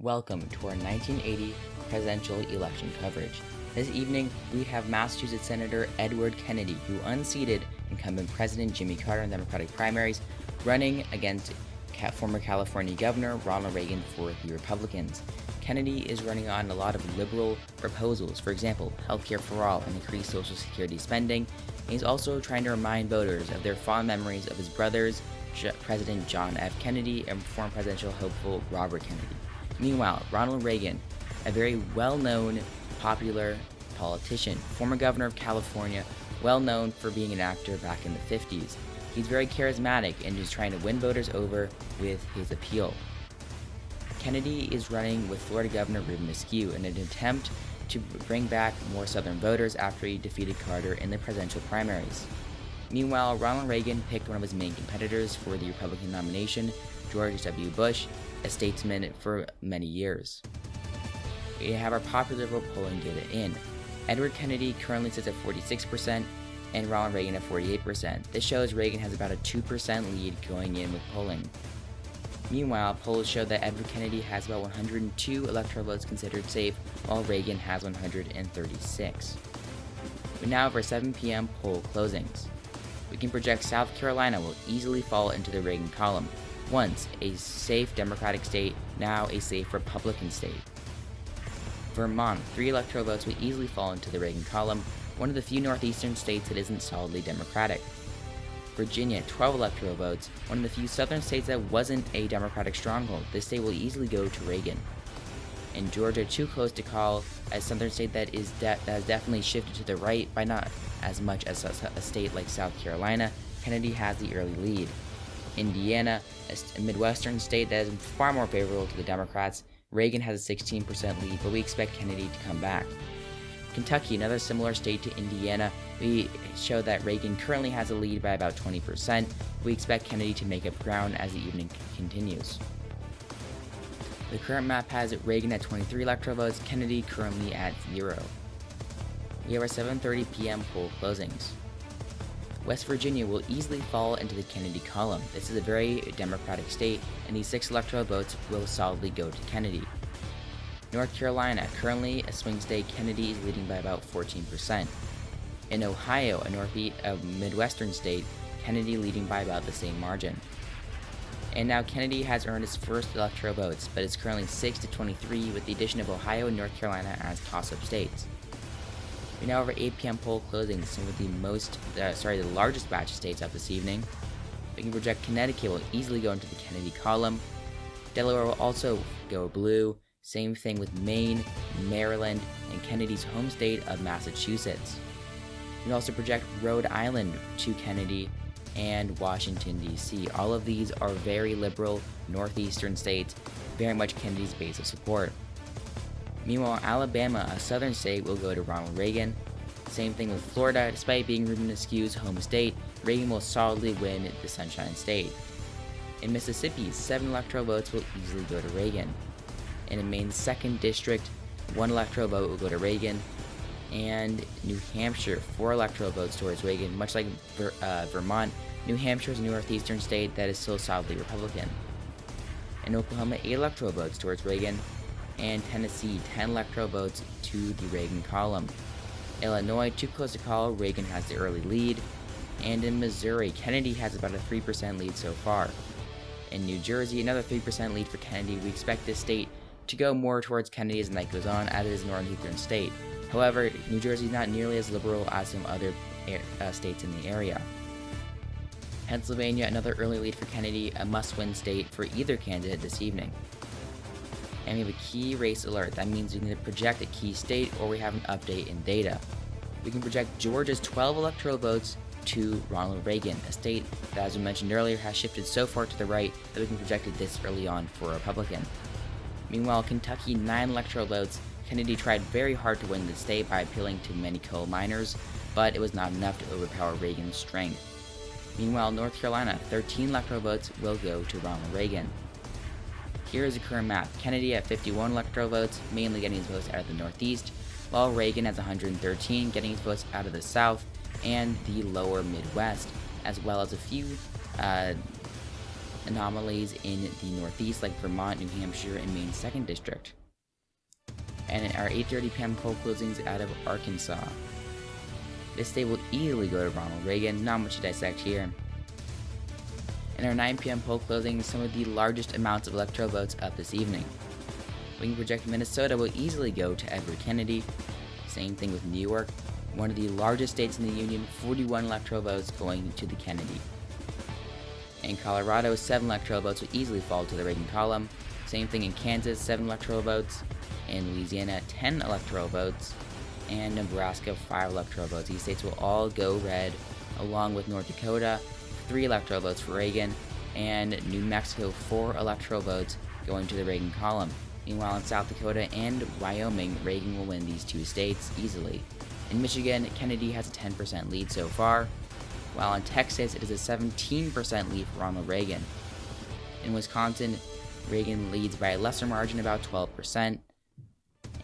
Welcome to our 1980 presidential election coverage. This evening, we have Massachusetts Senator Edward Kennedy, who unseated incumbent President Jimmy Carter in the Democratic primaries, running against former California Governor Ronald Reagan for the Republicans. Kennedy is running on a lot of liberal proposals, for example, healthcare for all and increased Social Security spending. And he's also trying to remind voters of their fond memories of his brothers, President John F. Kennedy and former presidential hopeful Robert Kennedy. Meanwhile, Ronald Reagan, a very well-known, popular politician, former governor of California, well known for being an actor back in the 50s. He's very charismatic and is trying to win voters over with his appeal. Kennedy is running with Florida Governor Ruben Askew in an attempt to bring back more Southern voters after he defeated Carter in the presidential primaries. Meanwhile, Ronald Reagan picked one of his main competitors for the Republican nomination, George W. Bush, a statesman for many years. We have our popular vote polling data in. Edward Kennedy currently sits at 46% and Ronald Reagan at 48%. This shows Reagan has about a 2% lead going in with polling. Meanwhile, polls show that Edward Kennedy has about 102 electoral votes considered safe, while Reagan has 136. We now have our 7 p.m. poll closings. We can project South Carolina will easily fall into the Reagan column. Once a safe Democratic state, now a safe Republican state. Vermont, 3 electoral votes will easily fall into the Reagan column, one of the few northeastern states that isn't solidly Democratic. Virginia, 12 electoral votes, one of the few southern states that wasn't a Democratic stronghold. This state will easily go to Reagan. And Georgia, too close to call, a southern state that has definitely shifted to the right by not as much as a state like South Carolina. Kennedy has the early lead. Indiana, a Midwestern state that is far more favorable to the Democrats. Reagan has a 16% lead, but we expect Kennedy to come back. Kentucky, another similar state to Indiana, we show that Reagan currently has a lead by about 20%. We expect Kennedy to make up ground as the evening continues. The current map has Reagan at 23 electoral votes, Kennedy currently at 0. We have our 7:30 p.m. poll closings. West Virginia will easily fall into the Kennedy column. This is a very Democratic state, and these 6 electoral votes will solidly go to Kennedy. North Carolina, currently a swing state, Kennedy is leading by about 14%. In Ohio, a Midwestern state, Kennedy leading by about the same margin. And now Kennedy has earned his first electoral votes, but is currently 6-23 with the addition of Ohio and North Carolina as toss-up states. We now have our 8 p.m. poll closings, some of the largest batch of states up this evening. We can project Connecticut will easily go into the Kennedy column. Delaware will also go blue. Same thing with Maine, Maryland, and Kennedy's home state of Massachusetts. We also project Rhode Island to Kennedy and Washington, D.C. All of these are very liberal northeastern states, very much Kennedy's base of support. Meanwhile, Alabama, a southern state, will go to Ronald Reagan. Same thing with Florida. Despite being Ruben Askew's home state, Reagan will solidly win the Sunshine State. In Mississippi, 7 electoral votes will easily go to Reagan. In Maine's 2nd district, 1 electoral vote will go to Reagan. And New Hampshire, 4 electoral votes towards Reagan. Much like Vermont, New Hampshire is a northeastern state that is still solidly Republican. In Oklahoma, 8 electoral votes towards Reagan. And Tennessee, 10 electoral votes to the Reagan column. Illinois, too close to call, Reagan has the early lead. And in Missouri, Kennedy has about a 3% lead so far. In New Jersey, another 3% lead for Kennedy. We expect this state to go more towards Kennedy as the night goes on, as it is a northeastern state. However, New Jersey is not nearly as liberal as some other states in the area. Pennsylvania, another early lead for Kennedy, a must-win state for either candidate this evening. And we have a key race alert. That means we can project a key state or we have an update in data. We can project Georgia's 12 electoral votes to Ronald Reagan, a state that, as we mentioned earlier, has shifted so far to the right that we can project it this early on for a Republican. Meanwhile, Kentucky, 9 electoral votes. Kennedy tried very hard to win the state by appealing to many coal miners, but it was not enough to overpower Reagan's strength. Meanwhile, North Carolina, 13 electoral votes will go to Ronald Reagan. Here is the current map. Kennedy at 51 electoral votes, mainly getting his votes out of the Northeast, while Reagan has 113, getting his votes out of the South and the lower Midwest, as well as a few anomalies in the Northeast like Vermont, New Hampshire, and Maine's 2nd District. And our 8:30 p.m. poll closings out of Arkansas. This state will easily go to Ronald Reagan, not much to dissect here. In our 9 p.m. poll closings, some of the largest amounts of electoral votes up this evening. We can project Minnesota will easily go to Edward Kennedy. Same thing with New York, one of the largest states in the Union, 41 electoral votes going to the Kennedy. In Colorado, 7 electoral votes will easily fall to the Reagan column. Same thing in Kansas, 7 electoral votes. In Louisiana, 10 electoral votes. And Nebraska, 5 electoral votes. These states will all go red, along with North Dakota, 3 electoral votes for Reagan, and New Mexico, 4 electoral votes going to the Reagan column. Meanwhile, in South Dakota and Wyoming, Reagan will win these 2 states easily. In Michigan, Kennedy has a 10% lead so far, while in Texas, it is a 17% lead for Ronald Reagan. In Wisconsin, Reagan leads by a lesser margin, about 12%.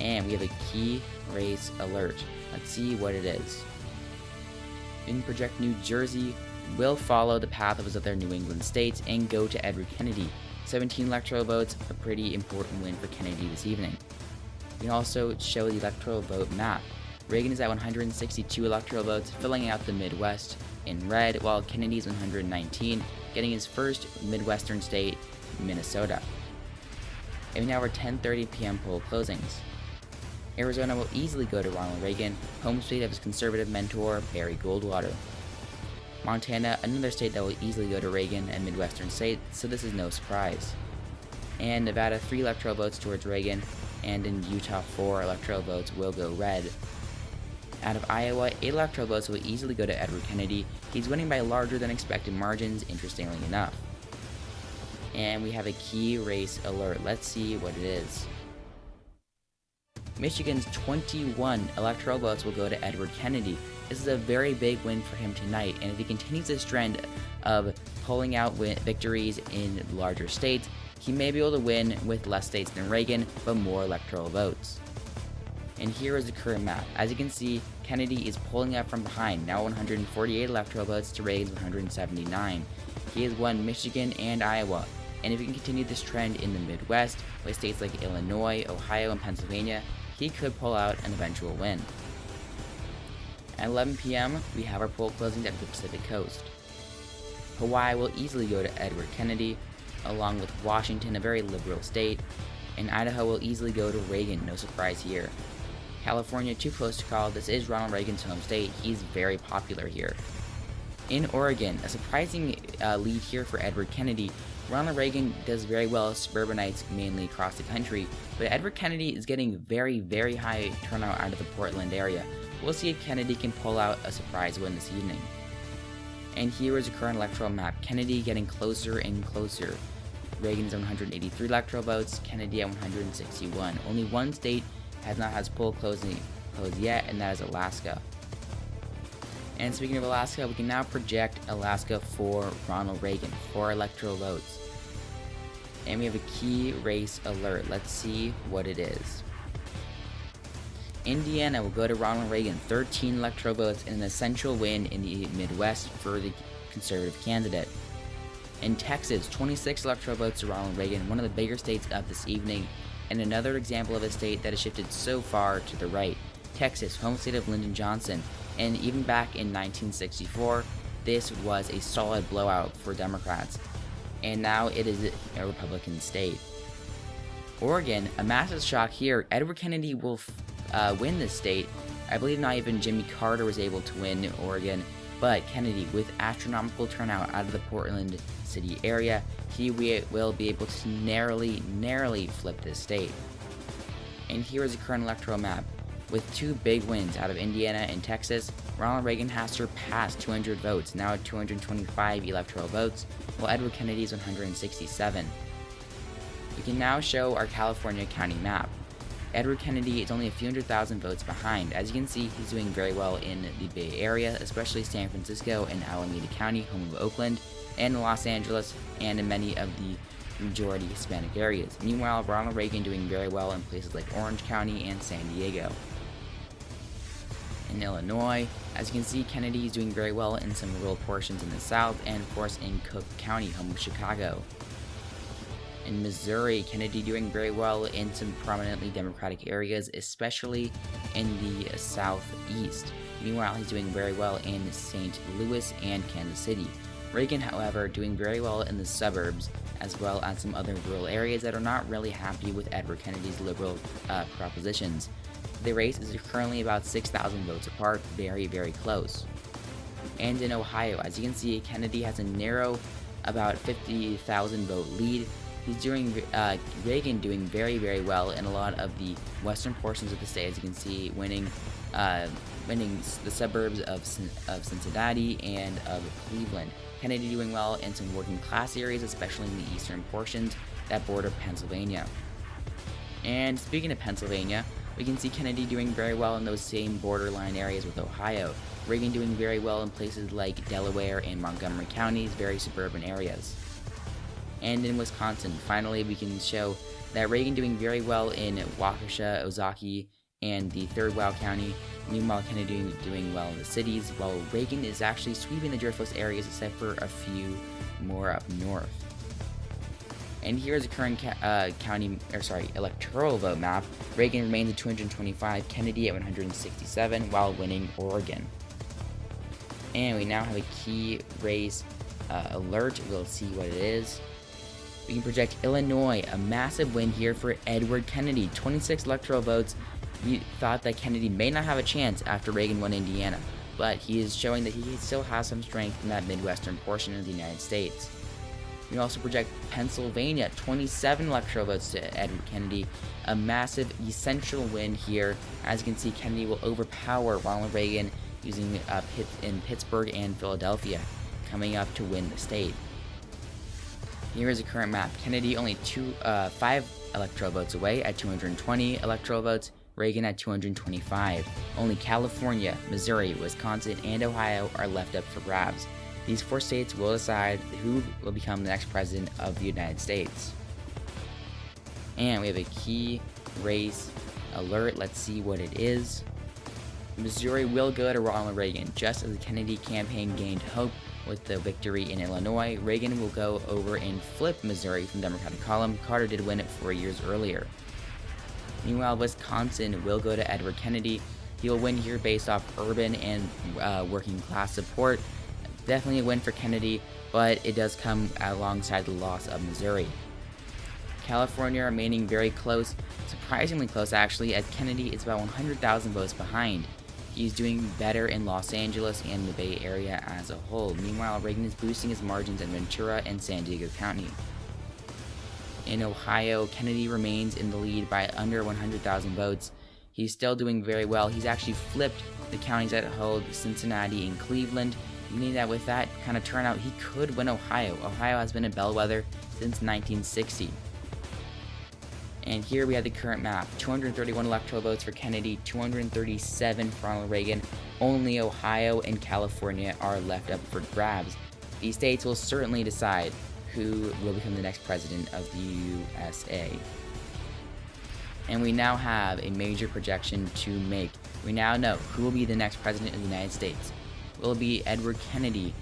And we have a key race alert. Let's see what it is. We can project New Jersey will follow the path of his other New England states and go to Edward Kennedy. 17 electoral votes, a pretty important win for Kennedy this evening. We can also show the electoral vote map. Reagan is at 162 electoral votes, filling out the Midwest in red, while Kennedy is 119, getting his first Midwestern state, Minnesota. And we now have our 10:30 p.m. poll closings. Arizona will easily go to Ronald Reagan, home state of his conservative mentor, Barry Goldwater. Montana, another state that will easily go to Reagan and Midwestern state, so this is no surprise. And Nevada, 3 electoral votes towards Reagan, and in Utah, 4 electoral votes will go red. Out of Iowa, 8 electoral votes will easily go to Edward Kennedy. He's winning by larger than expected margins, interestingly enough. And we have a key race alert. Let's see what it is. Michigan's 21 electoral votes will go to Edward Kennedy. This is a very big win for him tonight, and if he continues this trend of pulling out victories in larger states, he may be able to win with less states than Reagan, but more electoral votes. And here is the current map. As you can see, Kennedy is pulling up from behind, now 148 electoral votes to Reagan's 179. He has won Michigan and Iowa, and if he can continue this trend in the Midwest, with states like Illinois, Ohio, and Pennsylvania, he could pull out an eventual win. At 11 p.m., we have our poll closings at the Pacific Coast. Hawaii will easily go to Edward Kennedy, along with Washington, a very liberal state, and Idaho will easily go to Reagan, no surprise here. California, too close to call, this is Ronald Reagan's home state, he's very popular here. In Oregon, a surprising lead here for Edward Kennedy. Ronald Reagan does very well as suburbanites mainly across the country, but Edward Kennedy is getting very, very high turnout out of the Portland area. We'll see if Kennedy can pull out a surprise win this evening. And here is the current electoral map. Kennedy getting closer and closer. Reagan's at 183 electoral votes, Kennedy at 161. Only one state has not had its poll closed yet, and that is Alaska. And speaking of Alaska, we can now project Alaska for Ronald Reagan, 4 electoral votes. And we have a key race alert. Let's see what it is. Indiana will go to Ronald Reagan, 13 electoral votes, and an essential win in the Midwest for the conservative candidate. In Texas, 26 electoral votes to Ronald Reagan, one of the bigger states of this evening, and another example of a state that has shifted so far to the right. Texas, home state of Lyndon Johnson, and even back in 1964, this was a solid blowout for Democrats, and now it is a Republican state. Oregon, a massive shock here. Edward Kennedy will win this state. I believe not even Jimmy Carter was able to win Oregon, but Kennedy, with astronomical turnout out of the Portland city area, he will be able to narrowly flip this state. And here is the current electoral map. With 2 big wins out of Indiana and Texas, Ronald Reagan has surpassed 200 votes, now at 225 electoral votes, while Edward Kennedy is 167. We can now show our California county map. Edward Kennedy is only a few 100,000 votes behind. As you can see, he's doing very well in the Bay Area, especially San Francisco and Alameda County, home of Oakland, and Los Angeles, and in many of the majority Hispanic areas. Meanwhile, Ronald Reagan doing very well in places like Orange County and San Diego. in Illinois. As you can see, Kennedy is doing very well in some rural portions in the South, and of course in Cook County, home of Chicago. In Missouri, Kennedy doing very well in some prominently Democratic areas, especially in the Southeast. Meanwhile, he's doing very well in St. Louis and Kansas City. Reagan, however, doing very well in the suburbs, as well as some other rural areas that are not really happy with Edward Kennedy's liberal propositions. The race is currently about 6,000 votes apart, very, very close. And in Ohio, as you can see, Kennedy has a narrow, about 50,000 vote lead. He's doing Reagan doing very, very well in a lot of the western portions of the state, as you can see, winning the suburbs of Cincinnati and of Cleveland. Kennedy doing well in some working class areas, especially in the eastern portions that border Pennsylvania. And speaking of Pennsylvania, we can see Kennedy doing very well in those same borderline areas with Ohio. Reagan doing very well in places like Delaware and Montgomery counties, very suburban areas. And in Wisconsin, finally, we can show that Reagan doing very well in Waukesha, Ozaukee, and the 3rd Wow County. Meanwhile, Kennedy doing well in the cities, while Reagan is actually sweeping the Georgia areas except for a few more up north. And here's the current electoral vote map. Reagan remains at 225, Kennedy at 167, while winning Oregon. And we now have a key race alert. We'll see what it is. We can project Illinois, a massive win here for Edward Kennedy. 26 electoral votes. We thought that Kennedy may not have a chance after Reagan won Indiana, but he is showing that he still has some strength in that midwestern portion of the United States. We also project Pennsylvania, 27 electoral votes to Edward Kennedy. A massive, essential win here. As you can see, Kennedy will overpower Ronald Reagan using in Pittsburgh and Philadelphia, coming up to win the state. Here is a current map. Kennedy only 5 electoral votes away at 220 electoral votes. Reagan at 225. Only California, Missouri, Wisconsin, and Ohio are left up for grabs. These 4 states will decide who will become the next president of the United States. And we have a key race alert. Let's see what it is. Missouri will go to Ronald Reagan. Just as the Kennedy campaign gained hope with the victory in Illinois, Reagan will go over and flip Missouri from the Democratic column. Carter did win it 4 years earlier. Meanwhile, Wisconsin will go to Edward Kennedy. He will win here based off urban and working class support. Definitely a win for Kennedy, but it does come alongside the loss of Missouri. California remaining very close, surprisingly close actually, as Kennedy is about 100,000 votes behind. He's doing better in Los Angeles and the Bay Area as a whole. Meanwhile, Reagan is boosting his margins in Ventura and San Diego County. In Ohio, Kennedy remains in the lead by under 100,000 votes. He's still doing very well. He's actually flipped the counties that hold Cincinnati and Cleveland, meaning that with that kind of turnout, he could win Ohio. Ohio has been a bellwether since 1960. And here we have the current map. 231 electoral votes for Kennedy, 237 for Ronald Reagan. Only Ohio and California are left up for grabs. These states will certainly decide who will become the next president of the USA. And we now have a major projection to make. We now know who will be the next president of the United States. Will it be Edward Kennedy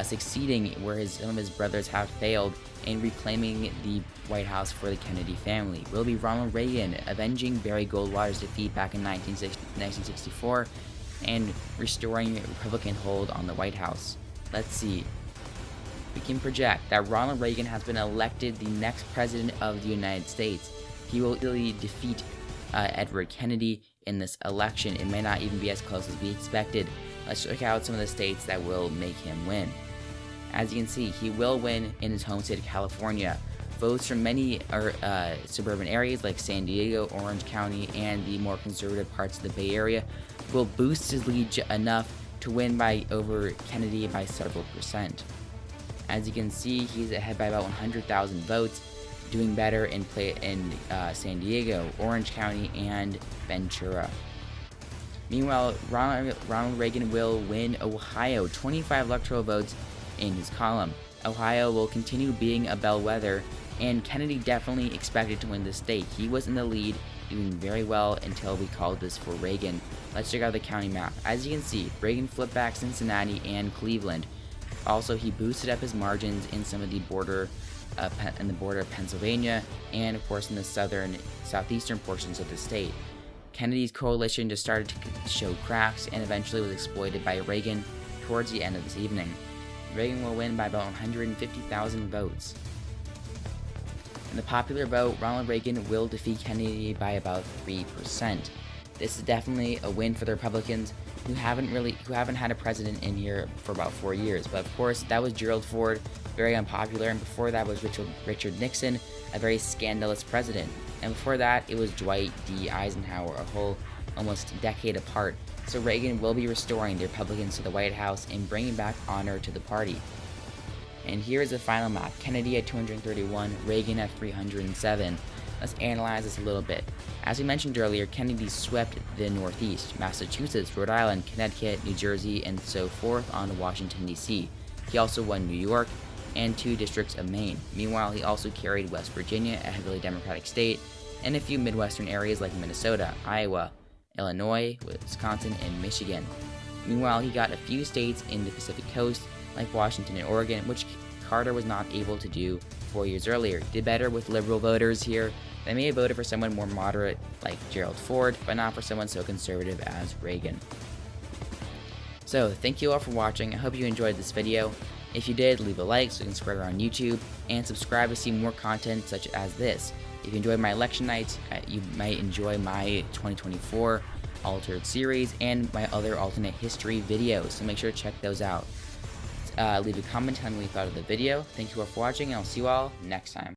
succeeding where some of his brothers have failed and reclaiming the White House for the Kennedy family? Will it be Ronald Reagan avenging Barry Goldwater's defeat back in 1964 and restoring Republican hold on the White House? Let's see. We can project that Ronald Reagan has been elected the next president of the United States. He will easily defeat Edward Kennedy in this election. It may not even be as close as we expected. Let's check out some of the states that will make him win. As you can see, he will win in his home state of California. Votes from many suburban areas like San Diego, Orange County, and the more conservative parts of the Bay Area will boost his lead enough to win over Kennedy by several percent. As you can see, he's ahead by about 100,000 votes, doing better in San Diego, Orange County, and Ventura. Meanwhile, Ronald Reagan will win Ohio, 25 electoral votes in his column. Ohio will continue being a bellwether and Kennedy definitely expected to win the state. He was in the lead, doing very well until we called this for Reagan. Let's check out the county map. As you can see, Reagan flipped back Cincinnati and Cleveland. Also, he boosted up his margins in some of the border of Pennsylvania, and of course in the southeastern portions of the state. Kennedy's coalition just started to show cracks and eventually was exploited by Reagan towards the end of this evening. Reagan will win by about 150,000 votes. In the popular vote, Ronald Reagan will defeat Kennedy by about 3%. This is definitely a win for the Republicans, who haven't had a president in here for about 4 years. But of course, that was Gerald Ford, very unpopular, and before that was Richard Nixon, a very scandalous president. And before that, it was Dwight D. Eisenhower, a whole almost decade apart. So Reagan will be restoring the Republicans to the White House and bringing back honor to the party. And here is the final map. Kennedy at 231, Reagan at 307. Let's analyze this a little bit. As we mentioned earlier, Kennedy swept the Northeast, Massachusetts, Rhode Island, Connecticut, New Jersey, and so forth on to Washington, D.C. He also won New York and 2 districts of Maine. Meanwhile, he also carried West Virginia, a heavily Democratic state, and a few Midwestern areas like Minnesota, Iowa, Illinois, Wisconsin, and Michigan. Meanwhile, he got a few states in the Pacific Coast, like Washington and Oregon, which Carter was not able to do 4 years earlier. He did better with liberal voters here. They may have voted for someone more moderate like Gerald Ford, but not for someone so conservative as Reagan. So, thank you all for watching. I hope you enjoyed this video. If you did, leave a like so you can spread it around YouTube, and subscribe to see more content such as this. If you enjoyed my election nights, you might enjoy my 2024 altered series and my other alternate history videos, so make sure to check those out. Leave a comment telling me what you thought of the video. Thank you all for watching, and I'll see you all next time.